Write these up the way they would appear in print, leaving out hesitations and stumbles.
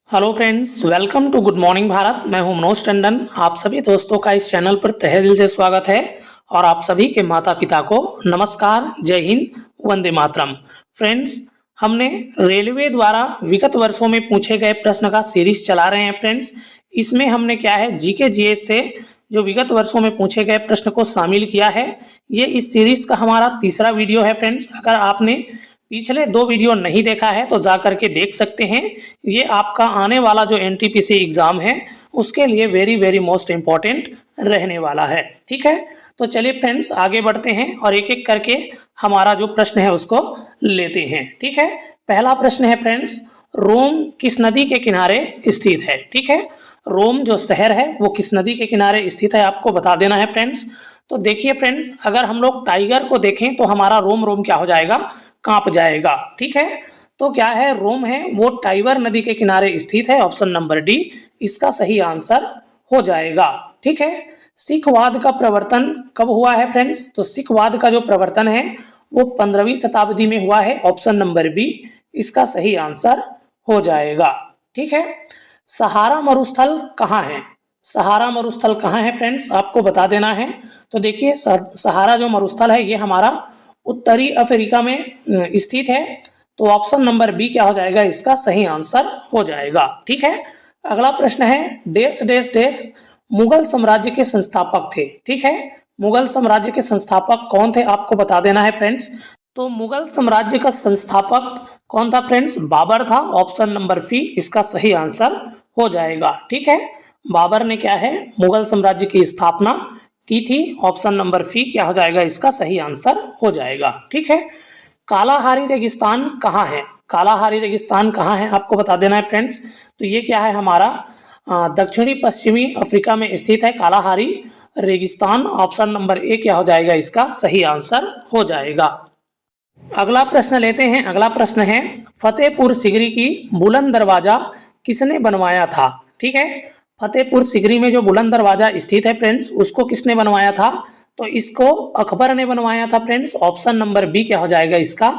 Hello friends, welcome to good morning Bharat. मैं हूं मनोज टंडन। आप सभी दोस्तों का इस चैनल पर तहे दिल से स्वागत है और आप सभी के माता पिता को नमस्कार, जय हिंद, वंदे मातरम। फ्रेंड्स, हमने रेलवे द्वारा विगत वर्षों में पूछे गए प्रश्न का सीरीज चला रहे हैं। फ्रेंड्स, इसमें हमने क्या है, जीके जीएस से जो विगत वर्षों में पूछे गए प्रश्न को शामिल किया है। ये इस सीरीज का हमारा तीसरा वीडियो है। फ्रेंड्स, अगर आपने पिछले दो वीडियो नहीं देखा है तो जा करके देख सकते हैं। ये आपका आने वाला जो एनटीपीसी एग्जाम है उसके लिए वेरी वेरी मोस्ट इम्पॉर्टेंट रहने वाला है। ठीक है, तो चलिए फ्रेंड्स आगे बढ़ते हैं और एक एक करके हमारा जो प्रश्न है उसको लेते हैं। ठीक है, पहला प्रश्न है फ्रेंड्स, रोम किस नदी के किनारे स्थित है? ठीक है, रोम जो शहर है वो किस नदी के किनारे स्थित है आपको बता देना है फ्रेंड्स। तो देखिए फ्रेंड्स, अगर हम लोग टाइगर को देखें तो हमारा रोम रोम क्या हो जाएगा, कांप जाएगा। ठीक है, तो क्या है, रोम है वो टाइबर नदी के किनारे स्थित है। ऑप्शन नंबर डी इसका सही आंसर हो जाएगा। ठीक है, सिखवाद का प्रवर्तन कब हुआ है फ्रेंड्स? तो सिखवाद का जो प्रवर्तन है वो 15वीं शताब्दी में हुआ है। ऑप्शन नंबर बी इसका सही आंसर हो जाएगा। ठीक है, सहारा मरुस्थल कहाँ है? सहारा मरुस्थल कहाँ है फ्रेंड्स, आपको बता देना है। तो देखिए, सहारा जो मरुस्थल है ये हमारा उत्तरी अफ्रीका में स्थित है। तो ऑप्शन नंबर बी क्या हो जाएगा, इसका सही आंसर हो जाएगा। ठीक है, अगला प्रश्न है, देश देश देश मुगल साम्राज्य के संस्थापक थे। ठीक है, मुगल साम्राज्य के संस्थापक कौन थे आपको बता देना है फ्रेंड्स। तो मुगल साम्राज्य का संस्थापक कौन था फ्रेंड्स? बाबर था। ऑप्शन नंबर सी इसका सही आंसर हो जाएगा। ठीक है, बाबर ने क्या है, मुगल साम्राज्य की स्थापना की थी। ऑप्शन नंबर सी क्या हो जाएगा, इसका सही आंसर हो जाएगा। ठीक है, कालाहारी रेगिस्तान कहाँ है? कालाहारी रेगिस्तान कहाँ है आपको बता देना है फ्रेंड्स। तो ये क्या है, हमारा दक्षिणी पश्चिमी अफ्रीका में स्थित है कालाहारी रेगिस्तान। ऑप्शन नंबर ए क्या हो जाएगा, इसका सही आंसर हो जाएगा। अगला प्रश्न लेते हैं। अगला प्रश्न है, फतेहपुर सिकरी की बुलंद दरवाजा किसने बनवाया था? ठीक है, फतेहपुर सिकरी में जो बुलंद दरवाजा स्थित है फ्रेंड्स उसको किसने बनवाया था? तो इसको अकबर ने बनवाया था फ्रेंड्स। ऑप्शन नंबर बी क्या हो जाएगा, इसका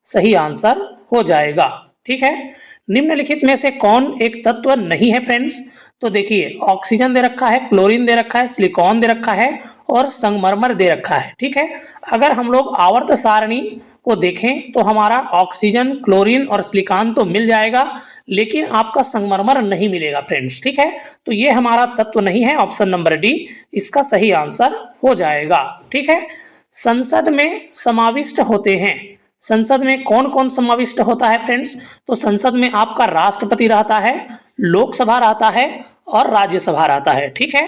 सही आंसर हो जाएगा। ठीक है, निम्नलिखित में से कौन एक तत्व नहीं है फ्रेंड्स? तो देखिए, ऑक्सीजन दे रखा है, क्लोरीन दे रखा है, सिलिकॉन दे रखा है और संगमरमर दे रखा है। ठीक है, अगर हम लोग आवर्त सारणी को देखें तो हमारा ऑक्सीजन, क्लोरीन और सिलिकॉन तो मिल जाएगा, लेकिन आपका संगमरमर नहीं मिलेगा फ्रेंड्स। ठीक है, तो ये हमारा तत्व नहीं है। ऑप्शन नंबर डी इसका सही आंसर हो जाएगा। ठीक है, संसद में समाविष्ट होते हैं। संसद में कौन कौन समाविष्ट होता है फ्रेंड्स? तो संसद में आपका राष्ट्रपति रहता है, लोकसभा रहता है और राज्यसभा रहता है। ठीक है,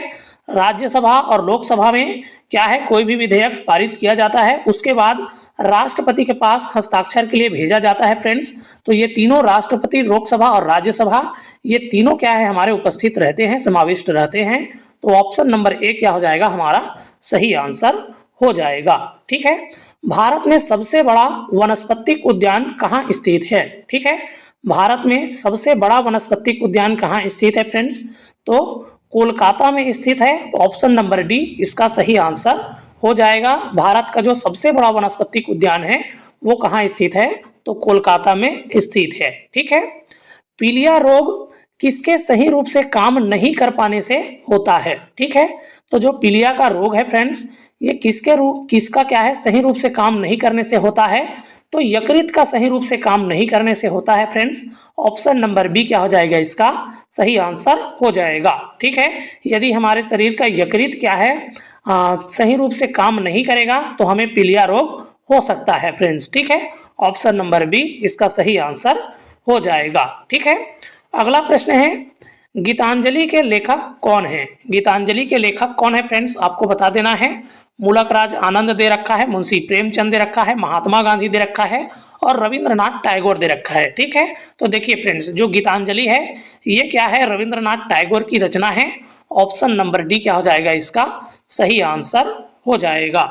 राज्यसभा और लोकसभा में क्या है, कोई भी विधेयक पारित किया जाता है उसके बाद राष्ट्रपति के पास हस्ताक्षर के लिए भेजा जाता है फ्रेंड्स। तो ये तीनों, राष्ट्रपति, लोकसभा और राज्यसभा, ये तीनों क्या है, हमारे उपस्थित रहते हैं, समाविष्ट रहते हैं। तो ऑप्शन नंबर ए क्या हो जाएगा, हमारा सही आंसर हो जाएगा। ठीक है, भारत में सबसे बड़ा वनस्पतिक उद्यान कहाँ स्थित है? ठीक है, भारत में सबसे बड़ा वनस्पतिक उद्यान कहाँ स्थित है फ्रेंड्स? तो कोलकाता में स्थित है। ऑप्शन नंबर डी इसका सही आंसर हो जाएगा। भारत का जो सबसे बड़ा वनस्पतिक उद्यान है वो कहाँ स्थित है? तो कोलकाता में स्थित है। ठीक है, पीलिया रोग किसके सही रूप से काम नहीं कर पाने से होता है? ठीक है, तो जो पीलिया का रोग है फ्रेंड्स ये किसका क्या है, सही रूप से काम नहीं करने से होता है? तो यकृत का सही रूप से काम नहीं करने से होता है फ्रेंड्स। ऑप्शन नंबर बी क्या हो जाएगा, इसका सही आंसर हो जाएगा। ठीक है, यदि हमारे शरीर का यकृत क्या है, सही रूप से काम नहीं करेगा तो हमें पीलिया रोग हो सकता है फ्रेंड्स। ठीक है, ऑप्शन नंबर बी इसका सही आंसर हो जाएगा। ठीक है, अगला प्रश्न है, गीतांजलि के लेखक कौन है? गीतांजलि के लेखक कौन है फ्रेंड्स, आपको बता देना है। मूलक राज आनंद दे रखा है, मुंशी प्रेमचंद दे रखा है, महात्मा गांधी दे रखा है और रविंद्रनाथ टैगोर दे रखा है। ठीक है, तो देखिए फ्रेंड्स, जो गीतांजलि है ये क्या है, रविंद्रनाथ टैगोर की रचना है। ऑप्शन नंबर डी क्या हो जाएगा, इसका सही आंसर हो जाएगा।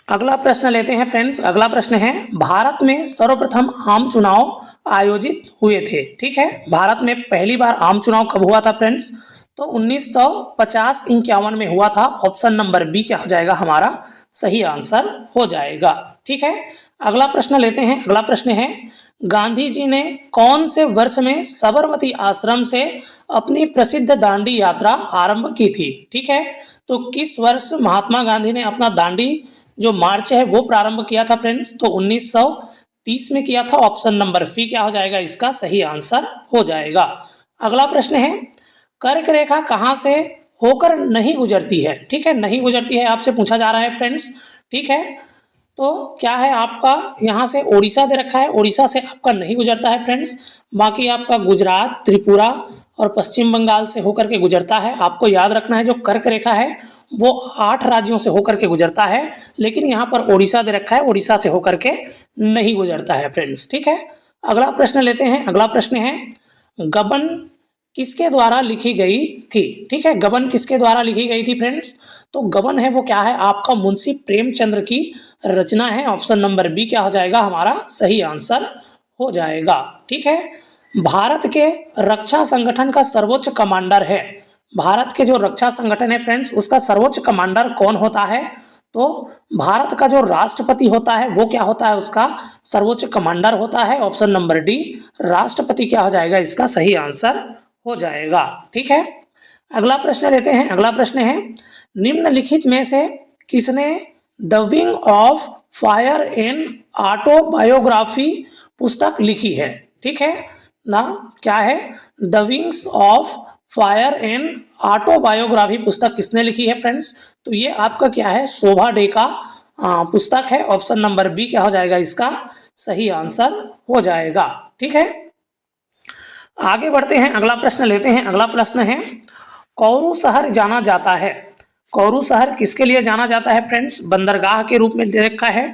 अगला प्रश्न लेते हैं फ्रेंड्स। अगला प्रश्न है, भारत में सर्वप्रथम आम चुनाव आयोजित हुए थे। ठीक है, भारत में पहली बार आम चुनाव कब हुआ था फ्रेंड्स? तो 1950-51 में हुआ था। ऑप्शन नंबर बी क्या हो जाएगा, हमारा सही आंसर हो जाएगा। ठीक है, अगला प्रश्न लेते हैं। अगला प्रश्न है, गांधी जी ने कौन से वर्ष में साबरमती आश्रम से अपनी प्रसिद्ध दांडी यात्रा आरंभ की थी? ठीक है, तो किस वर्ष महात्मा गांधी ने अपना दांडी जो मार्च है वो प्रारंभ किया था फ्रेंड्स? तो 1930 में किया था। ऑप्शन नंबर सी क्या हो जाएगा इसका सही आंसर हो जाएगा। अगला प्रश्न है, कर्क रेखा कहाँ से होकर नहीं गुजरती है? ठीक है, नहीं गुजरती है आपसे पूछा जा रहा है फ्रेंड्स। ठीक है, तो क्या है आपका यहाँ से उड़ीसा दे रखा है, उड़ीसा से आपका नहीं गुजरता है फ्रेंड्स। बाकी आपका गुजरात, त्रिपुरा और पश्चिम बंगाल से होकर के गुजरता है। आपको याद रखना है जो कर्क रेखा है वो 8 राज्यों से होकर के गुजरता है, लेकिन यहाँ पर उड़ीसा दे रखा है, उड़ीसा से होकर के नहीं गुजरता है फ्रेंड्स। ठीक है, अगला प्रश्न लेते हैं। अगला प्रश्न है, गबन किसके द्वारा लिखी गई थी? ठीक है, गबन किसके द्वारा लिखी गई थी फ्रेंड्स? तो गबन है वो क्या है आपका मुंशी प्रेमचंद्र की रचना है। ऑप्शन नंबर बी क्या हो जाएगा हमारा सही आंसर हो जाएगा। ठीक है, भारत के रक्षा संगठन का सर्वोच्च कमांडर है, भारत के जो रक्षा संगठन है फ्रेंड्स उसका सर्वोच्च कमांडर कौन होता है? तो भारत का जो राष्ट्रपति होता है वो क्या होता है, उसका सर्वोच्च कमांडर होता है। ऑप्शन नंबर डी राष्ट्रपति क्या हो जाएगा इसका सही आंसर हो जाएगा। ठीक है, अगला प्रश्न लेते हैं। अगला प्रश्न है, निम्नलिखित में से किसने the wing of fire and autobiography पुस्तक लिखी है? ठीक है ना, क्या है the wings of fire and autobiography पुस्तक किसने लिखी है फ्रेंड्स? तो ये आपका क्या है शोभा डे का पुस्तक है। ऑप्शन नंबर बी क्या हो जाएगा इसका सही आंसर हो जाएगा। ठीक है, आगे बढ़ते हैं, अगला प्रश्न लेते हैं। अगला प्रश्न है, कौरू शहर जाना जाता है, कौरू शहर किसके लिए जाना जाता है फ्रेंड्स? बंदरगाह के रूप में दे रखा है,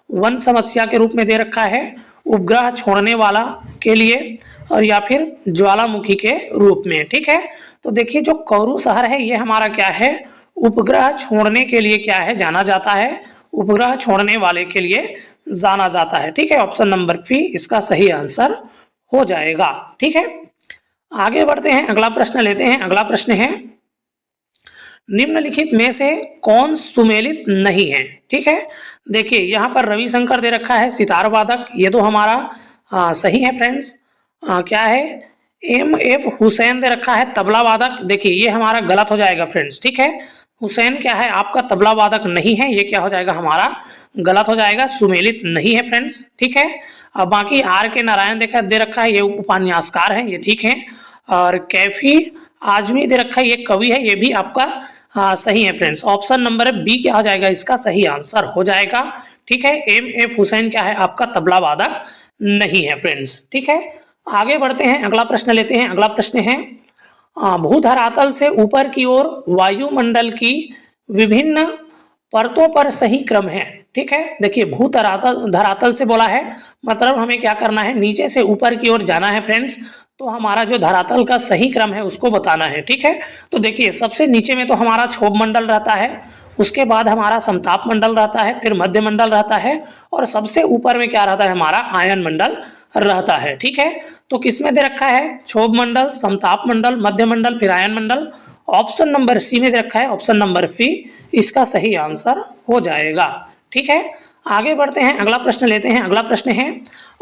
वन समस्या के रूप में दे रखा है, उपग्रह छोड़ने वाला के लिए और या फिर ज्वालामुखी के रूप में। ठीक है, तो देखिए जो कौरू शहर है ये हमारा क्या है उपग्रह छोड़ने के लिए क्या है जाना जाता है, उपग्रह छोड़ने वाले के लिए जाना जाता है। ठीक है, ऑप्शन नंबर बी इसका सही आंसर हो जाएगा। ठीक है, आगे बढ़ते हैं, अगला प्रश्न लेते हैं। अगला प्रश्न है, निम्नलिखित में से कौन सुमेलित नहीं है? ठीक है, देखिए यहाँ पर रविशंकर दे रखा है सितार वादक, ये तो हमारा सही है फ्रेंड्स। क्या है एम.एफ. हुसैन दे रखा है तबला वादक, देखिए ये हमारा गलत हो जाएगा फ्रेंड्स। ठीक है, हुसैन क्या है आपका तबला वादक नहीं है, ये क्या हो जाएगा हमारा गलत हो जाएगा, सुमेलित नहीं है फ्रेंड्स। ठीक है, अब बाकी आर के नारायण दे रखा है, ये उपन्यासकार हैं, ये ठीक है। और कैफी आजमी दे रखा है, ये कवि है, ये भी आपका सही है फ्रेंड्स। ऑप्शन नंबर बी क्या हो जाएगा इसका सही आंसर हो जाएगा। ठीक है, एम.एफ. हुसैन क्या है आपका तबला वादक नहीं है फ्रेंड्स। ठीक है, आगे बढ़ते हैं, अगला प्रश्न लेते हैं। अगला प्रश्न है, भूधरातल से ऊपर की ओर वायुमंडल की विभिन्न परतों पर सही क्रम है। ठीक है, देखिए धरातल से बोला है, मतलब हमें क्या करना है नीचे से ऊपर की ओर जाना है फ्रेंड्स, तो हमारा जो धरातल का सही क्रम है उसको बताना है। ठीक है, तो देखिए सबसे नीचे में तो हमारा क्षोभ मंडल रहता है, उसके बाद हमारा समताप मंडल रहता है, फिर मध्य मंडल रहता है और सबसे ऊपर में क्या रहता है हमारा आयन मंडल रहता है। ठीक है, तो किसमें दे रखा है क्षोभ मंडल, समताप मंडल, मध्य मंडल, फिर आयन मंडल। ऑप्शन नंबर सी में दे रखा है, ऑप्शन नंबर सी इसका सही आंसर हो जाएगा। ठीक है, आगे बढ़ते हैं, अगला प्रश्न लेते हैं। अगला प्रश्न है,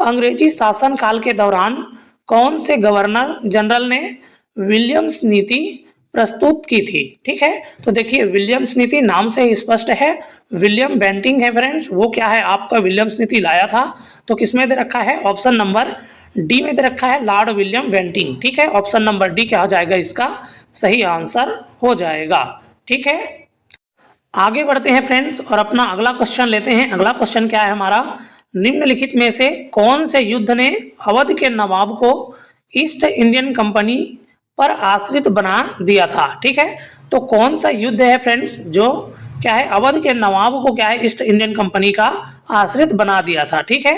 अंग्रेजी शासन काल के दौरान कौन से गवर्नर जनरल ने विलियम्स नीति प्रस्तुत की थी? ठीक है, तो देखिए विलियम्स नीति नाम से ही स्पष्ट है, विलियम बेंटिंग है फ्रेंड्स, वो क्या है आपका विलियम्स नीति लाया था। तो किसमें दे रखा है ऑप्शन नंबर डी में दे रखा है लॉर्ड विलियम बेंटिंग। ठीक है, ऑप्शन नंबर डी क्या हो जाएगा इसका सही आंसर हो जाएगा। ठीक है, आगे बढ़ते हैं फ्रेंड्स और अपना अगला क्वेश्चन लेते हैं। अगला क्वेश्चन क्या है हमारा, निम्नलिखित में से कौन से युद्ध ने अवध के नवाब को ईस्ट इंडियन कंपनी पर आश्रित बना दिया था? ठीक है, तो कौन सा युद्ध है फ्रेंड्स जो क्या है अवध के नवाब को क्या है ईस्ट इंडियन कंपनी का आश्रित बना दिया था? ठीक है,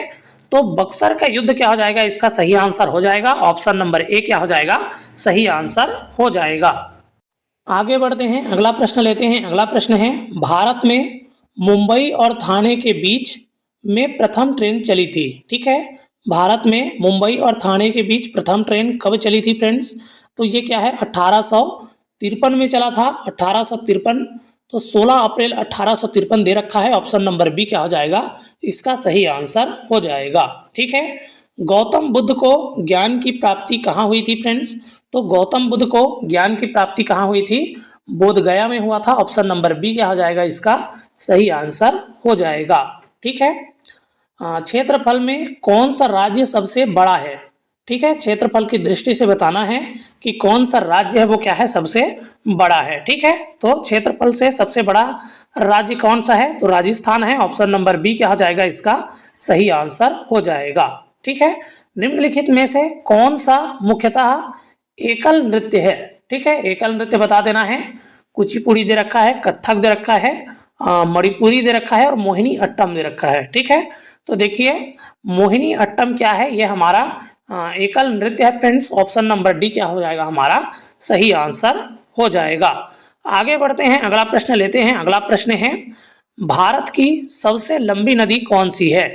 तो बक्सर का युद्ध क्या हो जाएगा इसका सही आंसर हो जाएगा, ऑप्शन नंबर ए क्या हो जाएगा सही आंसर हो जाएगा। आगे बढ़ते हैं, अगला प्रश्न लेते हैं। अगला प्रश्न है, भारत में मुंबई और थाने के बीच में प्रथम ट्रेन चली थी। ठीक है, भारत में मुंबई और थाने के बीच प्रथम ट्रेन कब चली थी फ्रेंड्स? तो ये क्या है 1853 में चला था, 1853, तो 16 अप्रैल 1853 दे रखा है। ऑप्शन नंबर बी क्या हो जाएगा इसका सही आंसर हो जाएगा। ठीक है, गौतम बुद्ध को ज्ञान की प्राप्ति कहाँ हुई थी फ्रेंड्स? तो गौतम बुद्ध को ज्ञान की प्राप्ति कहाँ हुई थी? बोध गया में हुआ था। ऑप्शन नंबर बी क्या हो जाएगा इसका सही आंसर हो जाएगा। ठीक है। क्षेत्रफल में कौन सा राज्य सबसे बड़ा है? ठीक है, क्षेत्रफल की दृष्टि से बताना है कि कौन सा राज्य है वो क्या है सबसे बड़ा है। ठीक है, तो क्षेत्रफल से सबसे बड़ा राज्य कौन सा है? तो राजस्थान है। ऑप्शन नंबर बी क्या हो जाएगा इसका सही आंसर हो जाएगा। ठीक है, निम्नलिखित में से कौन सा मुख्यतः एकल नृत्य है? ठीक है, एकल नृत्य बता देना है। कुचिपुड़ी दे रखा है, कथक दे रखा है, मणिपुरी दे रखा है और मोहिनी अट्टम दे रखा है। ठीक है, तो देखिए मोहिनी अट्टम क्या है, ये हमारा एकल नृत्य है फ्रेंड्स। ऑप्शन नंबर डी क्या हो जाएगा हमारा सही आंसर हो जाएगा। आगे बढ़ते हैं, अगला प्रश्न लेते हैं। अगला प्रश्न है भारत की सबसे लंबी नदी कौन सी है?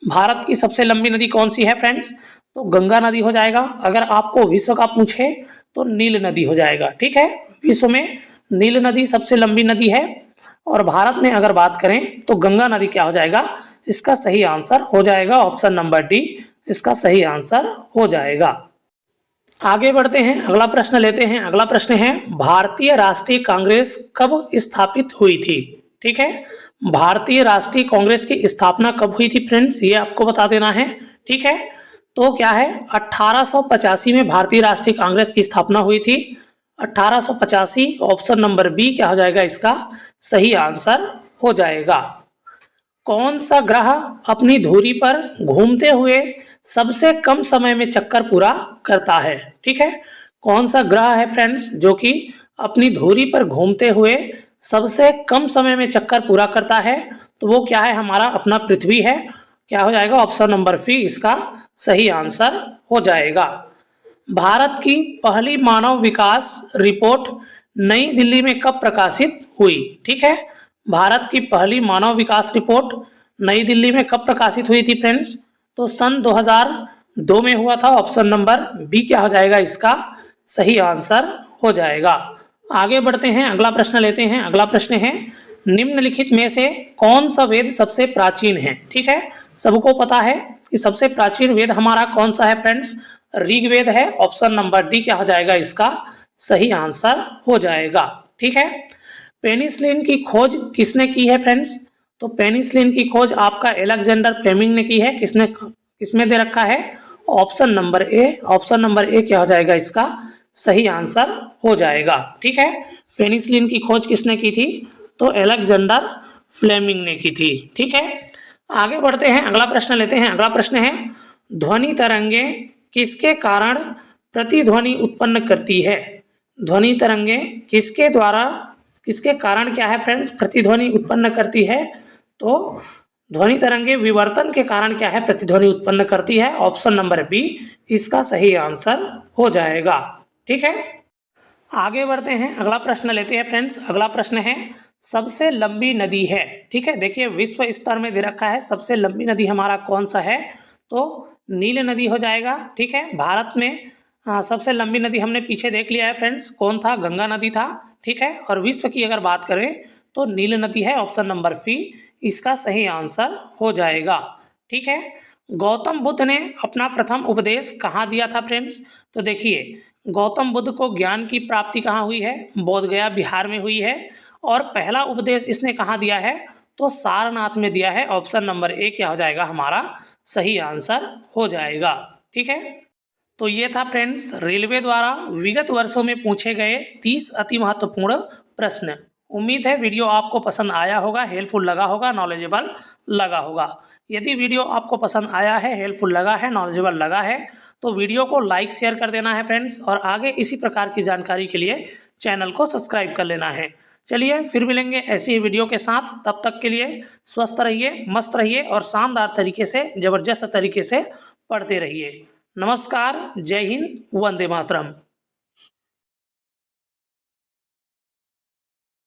भारत की सबसे लंबी नदी कौन सी है फ्रेंड्स? तो गंगा नदी हो जाएगा। अगर आपको विश्व का पूछे तो नील नदी हो जाएगा। ठीक है, विश्व में नील नदी सबसे लंबी नदी है और भारत में अगर बात करें तो गंगा नदी क्या हो जाएगा इसका सही आंसर हो जाएगा। ऑप्शन नंबर डी इसका सही आंसर हो जाएगा। आगे बढ़ते हैं, अगला प्रश्न लेते हैं। अगला प्रश्न है भारतीय राष्ट्रीय कांग्रेस कब स्थापित हुई थी? ठीक है, भारतीय राष्ट्रीय कांग्रेस की स्थापना कब हुई थी फ्रेंड्स, ये आपको बता देना है। ठीक है, तो क्या है 1885 में भारतीय राष्ट्रीय कांग्रेस की स्थापना हुई थी। 1885 ऑप्शन नंबर बी क्या हो जाएगा इसका सही आंसर हो जाएगा। कौन सा ग्रह अपनी धुरी पर घूमते हुए सबसे कम समय में चक्कर पूरा करता है? ठीक है, कौन सा ग्रह है फ्रेंड्स जो कि अपनी धुरी पर घूमते हुए सबसे कम समय में चक्कर पूरा करता है? तो वो क्या है हमारा अपना पृथ्वी है। क्या हो जाएगा ऑप्शन नंबर सी इसका सही आंसर हो जाएगा। भारत की पहली मानव विकास रिपोर्ट नई दिल्ली में कब प्रकाशित हुई? ठीक है, भारत की पहली मानव विकास रिपोर्ट नई दिल्ली में कब प्रकाशित हुई थी फ्रेंड्स? तो सन 2002 में हुआ था। ऑप्शन नंबर बी क्या हो जाएगा इसका सही आंसर हो जाएगा। आगे बढ़ते हैं, अगला प्रश्न लेते हैं। अगला प्रश्न है निम्नलिखित में से कौन सा वेद सबसे प्राचीन है? ठीक है, सबको पता है कि सबसे प्राचीन वेद हमारा कौन सा है फ्रेंड्स? ऋग्वेद है। ऑप्शन नंबर डी क्या हो जाएगा इसका सही आंसर हो जाएगा। ठीक है, पेनिसिलिन की खोज किसने की है फ्रेंड्स? तो पेनिसिलिन की खोज आपका अलेक्जेंडर फ्लेमिंग ने की है। किसमें दे रखा है option number A. Option number A क्या हो जाएगा इसका सही आंसर हो जाएगा। ठीक है, पेनिसिलिन की खोज किसने की थी? तो अलेक्जेंडर फ्लेमिंग ने की थी। ठीक है, आगे बढ़ते हैं, अगला प्रश्न लेते हैं। अगला प्रश्न है ध्वनि तरंगे किसके कारण प्रतिध्वनि उत्पन्न करती है? ध्वनि तरंगे किसके कारण क्या है फ्रेंड्स प्रतिध्वनि उत्पन्न करती है? तो ध्वनि तरंगे विवर्तन के कारण क्या है प्रतिध्वनि उत्पन्न करती है। ऑप्शन नंबर बी इसका सही आंसर हो जाएगा। ठीक है, आगे बढ़ते हैं, अगला प्रश्न लेते हैं फ्रेंड्स। अगला प्रश्न है सबसे लंबी नदी है। ठीक है, देखिए विश्व स्तर में दे रखा है सबसे लंबी नदी हमारा कौन सा है? तो नील नदी हो जाएगा। ठीक है, भारत में सबसे लंबी नदी हमने पीछे देख लिया है फ्रेंड्स, कौन था? गंगा नदी था। ठीक है, और विश्व की अगर बात करें तो नील नदी है। ऑप्शन नंबर सी इसका सही आंसर हो जाएगा। ठीक है, गौतम बुद्ध ने अपना प्रथम उपदेश कहाँ दिया था फ्रेंड्स? तो देखिए गौतम बुद्ध को ज्ञान की प्राप्ति कहाँ हुई है? बोध गया बिहार में हुई है। और पहला उपदेश इसने कहाँ दिया है? तो सारनाथ में दिया है। ऑप्शन नंबर ए क्या हो जाएगा हमारा सही आंसर हो जाएगा। ठीक है, तो ये था फ्रेंड्स रेलवे द्वारा विगत वर्षों में पूछे गए 30 अति महत्वपूर्ण प्रश्न। उम्मीद है वीडियो आपको पसंद आया होगा, हेल्पफुल लगा होगा, नॉलेजेबल लगा होगा। यदि वीडियो आपको पसंद आया है, हेल्पफुल लगा है, नॉलेजेबल लगा है तो वीडियो को लाइक शेयर कर देना है फ्रेंड्स, और आगे इसी प्रकार की जानकारी के लिए चैनल को सब्सक्राइब कर लेना है। चलिए फिर मिलेंगे ऐसी ही वीडियो के साथ, तब तक के लिए स्वस्थ रहिए, मस्त रहिए और शानदार तरीके से, जबरदस्त तरीके से पढ़ते रहिए। नमस्कार, जय हिंद, वंदे मातरम।